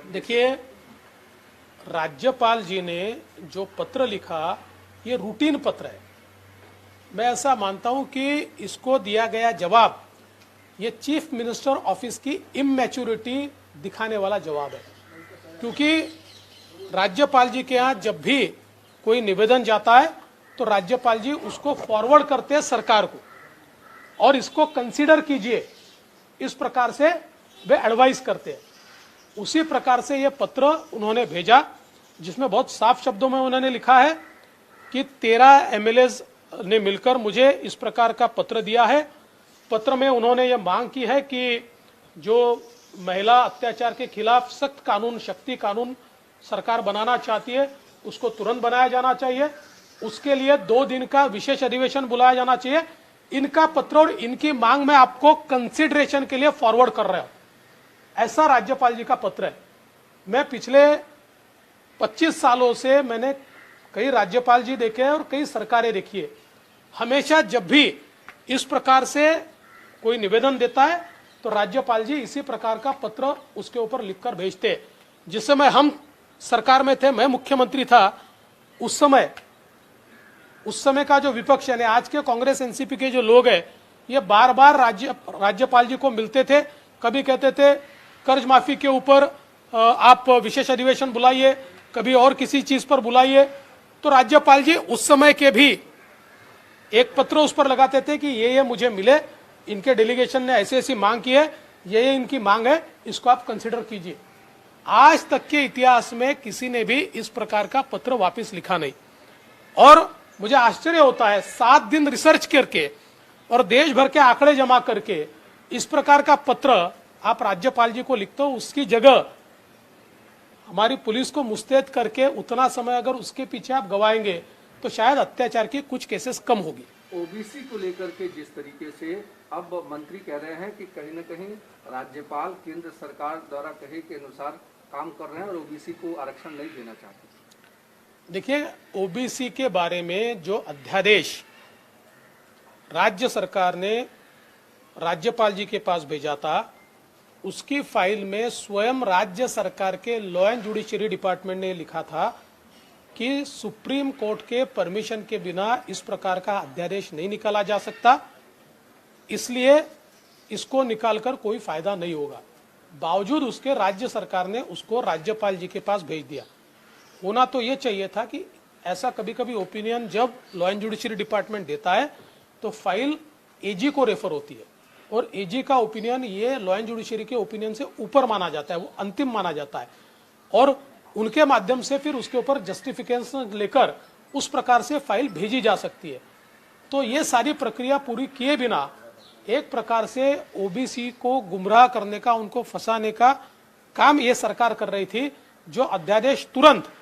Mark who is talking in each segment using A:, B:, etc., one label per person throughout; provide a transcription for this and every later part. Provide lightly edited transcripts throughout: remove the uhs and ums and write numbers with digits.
A: देखिए, राज्यपाल जी ने जो पत्र लिखा ये रूटीन पत्र है। मैं ऐसा मानता हूं कि इसको दिया गया जवाब ये चीफ मिनिस्टर ऑफिस की इमैच्योरिटी दिखाने वाला जवाब है, क्योंकि राज्यपाल जी के यहाँ जब भी कोई निवेदन जाता है तो राज्यपाल जी उसको फॉरवर्ड करते हैं सरकार को और इसको कंसीडर कीजिए, इस प्रकार से वे एडवाइस करते हैं। उसी प्रकार से ये पत्र उन्होंने भेजा जिसमें बहुत साफ शब्दों में उन्होंने लिखा है कि 13 एमएलएज ने मिलकर मुझे इस प्रकार का पत्र दिया है। पत्र में उन्होंने ये मांग की है कि जो महिला अत्याचार के खिलाफ सख्त कानून, शक्ति कानून सरकार बनाना चाहती है उसको तुरंत बनाया जाना चाहिए। उसके लिए 2 दिन का विशेष अधिवेशन बुलाया जाना चाहिए। इनका पत्र और इनकी मांग में आपको कंसिडरेशन के लिए फॉरवर्ड कर रहा हूं। ऐसा राज्यपाल जी का पत्र है। मैं पिछले 25 सालों से मैंने कई राज्यपाल जी देखे हैं और कई सरकारें देखी है। हमेशा जब भी इस प्रकार से कोई निवेदन देता है तो राज्यपाल जी इसी प्रकार का पत्र उसके ऊपर लिखकर भेजते हैं। जिस समय हम सरकार में थे, मैं मुख्यमंत्री था, उस समय का जो विपक्ष यानी आज के कांग्रेस एनसीपी के जो लोग हैं ये बार बार राज्यपाल जी को मिलते थे। कभी कहते थे कर्ज माफी के ऊपर आप विशेष अधिवेशन बुलाइए, कभी और किसी चीज पर बुलाइए। तो राज्यपाल जी उस समय के भी एक पत्र उस पर लगाते थे कि ये मुझे मिले, इनके डेलीगेशन ने ऐसी ऐसी मांग की है, ये इनकी मांग है, इसको आप कंसिडर कीजिए। आज तक के इतिहास में किसी ने भी इस प्रकार का पत्र वापस लिखा नहीं। और मुझे आश्चर्य होता है 7 दिन रिसर्च करके और देश भर के आंकड़े जमा करके इस प्रकार का पत्र आप राज्यपाल जी को लिखते हो। उसकी जगह हमारी पुलिस को मुस्तैद करके उतना समय अगर उसके पीछे आप गवाएंगे तो शायद अत्याचार की कुछ केसेस कम होगी।
B: ओबीसी को लेकर के जिस तरीके से अब मंत्री कह रहे हैं कि कहीं न कहीं राज्यपाल केंद्र सरकार द्वारा कहे के अनुसार काम कर रहे हैं और ओबीसी को आरक्षण नहीं देना चाहते।
A: देखिए, ओबीसी के बारे में जो अध्यादेश राज्य सरकार ने राज्यपाल जी के पास भेजा था उसकी फाइल में स्वयं राज्य सरकार के लॉ एंड जुडिशरी डिपार्टमेंट ने लिखा था कि सुप्रीम कोर्ट के परमिशन के बिना इस प्रकार का अध्यादेश नहीं निकाला जा सकता, इसलिए इसको निकालकर कोई फायदा नहीं होगा। बावजूद उसके राज्य सरकार ने उसको राज्यपाल जी के पास भेज दिया। होना तो ये चाहिए था कि ऐसा कभी कभी ओपिनियन जब लॉ एंड जुडिशरी डिपार्टमेंट देता है तो फाइल एजी को रेफर होती है और एजी का ओपिनियन ये लॉ एंड जुडिशरी के ओपिनियन से ऊपर माना जाता है, वो अंतिम माना जाता है और उनके माध्यम से फिर उसके ऊपर जस्टिफिकेशन लेकर उस प्रकार से फाइल भेजी जा सकती है। तो ये सारी प्रक्रिया पूरी किए बिना एक प्रकार से ओबीसी को गुमराह करने का, उनको फंसाने का काम ये सरकार कर रही थी। जो अध्यादेश तुरंत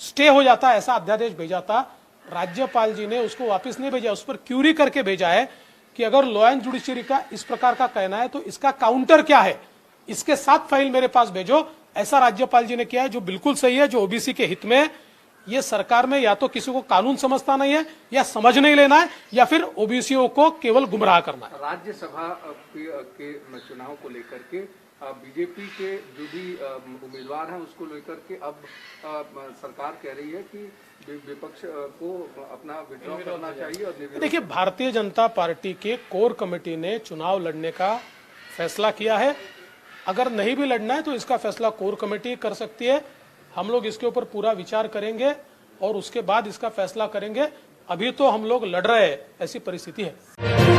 A: स्टे हो जाता है ऐसा अध्यादेश भेजा था, राज्यपाल जी ने उसको वापस नहीं भेजा, उस पर क्यूरी करके भेजा है कि अगर लॉ एंड जुडिशरी का इस प्रकार का कहना है तो इसका काउंटर क्या है, इसके साथ फाइल मेरे पास भेजो। ऐसा राज्यपाल जी ने किया है जो बिल्कुल सही है, जो ओबीसी के हित में है। ये सरकार में या तो किसी को कानून समझता नहीं है या समझ नहीं लेना है या फिर ओबीसीओ को केवल गुमराह करना है।
B: राज्यसभा के चुनाव को लेकर के बीजेपी के जो भी उम्मीदवार हैं उसको लेकर के अब सरकार कह रही है कि विपक्ष को अपना विड्रॉ करना चाहिए। और
A: देखिए, भारतीय जनता पार्टी के कोर कमेटी ने चुनाव लड़ने का फैसला किया है। अगर नहीं भी लड़ना है तो इसका फैसला कोर कमेटी कर सकती है। हम लोग इसके ऊपर पूरा विचार करेंगे और उसके बाद इसका फैसला करेंगे। अभी तो हम लोग लड़ रहे हैं, ऐसी परिस्थिति है।